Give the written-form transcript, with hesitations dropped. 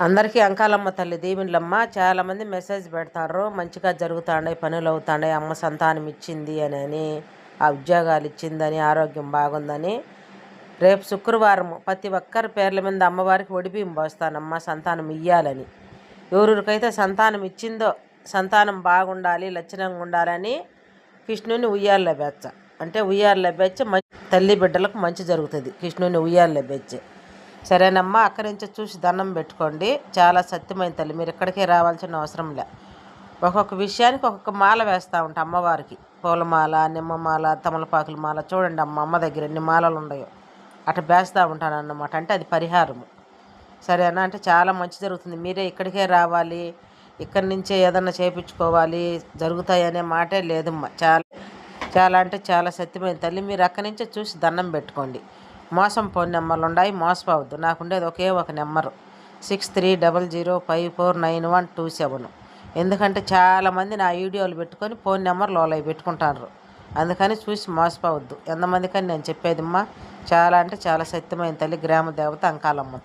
అందరికీ అంకాలమ్మ తల్లి దీవెనలమ్మ. చాలామంది మెసేజ్ పెడతారు, మంచిగా జరుగుతాండాయి, పనులు అవుతాండాయి, అమ్మ సంతానం ఇచ్చింది అని, ఆ ఉద్యోగాలు ఇచ్చిందని, ఆరోగ్యం బాగుందని. రేపు శుక్రవారం ప్రతి ఒక్కరి పేర్ల మీద అమ్మవారికి ఒడిబియ్యం పోస్తానమ్మ, సంతానం ఇయ్యాలని. ఎవరికైతే సంతానం ఇచ్చిందో సంతానం బాగుండాలి, లక్షణంగా ఉండాలని కృష్ణుని ఉయ్యాల్లో బెచ్చ. అంటే ఉయ్యాల్లో బెచ్చ తల్లి బిడ్డలకు మంచి జరుగుతుంది, కృష్ణుని ఉయ్యాల్లో బెచ్చే. సరేనమ్మా, అక్కడి నుంచి చూసి దండం పెట్టుకోండి. చాలా సత్యమైన తల్లి, మీరు ఇక్కడికే రావాల్సిన అవసరం లే. ఒక్కొక్క విషయానికి ఒక్కొక్క మాల వేస్తూ ఉంటా అమ్మవారికి. పూలమాల, నిమ్మమాల, తమలపాకుల మాల. చూడండి అమ్మ దగ్గర ఎన్ని మాలలు ఉన్నాయో. అట్లా వేస్తూ ఉంటాను అన్నమాట. అంటే అది పరిహారము. సరేనా? అంటే చాలా మంచి జరుగుతుంది. మీరే ఇక్కడికే రావాలి, ఇక్కడి నుంచే ఏదన్నా చేయించుకోవాలి, జరుగుతాయనే మాటే లేదమ్మా. చాలా అంటే చాలా సత్యమైన తల్లి, మీరు అక్కడి నుంచే చూసి దండం పెట్టుకోండి. మోసం ఫోన్ నెంబర్లు ఉన్నాయి, మోసపోవద్దు. నాకుండేది ఒకే ఒక నెంబరు 6300549127. ఎందుకంటే చాలామంది నా వీడియోలు పెట్టుకొని ఫోన్ నెంబర్లు వాళ్ళవి పెట్టుకుంటారు. అందుకని చూసి మోసపోవద్దు. ఎంతమందికని నేను చెప్పేదమ్మా. చాలా అంటే చాలా సత్యమైన తల్లి, గ్రామ దేవత అంకాలమ్మ తల్లి.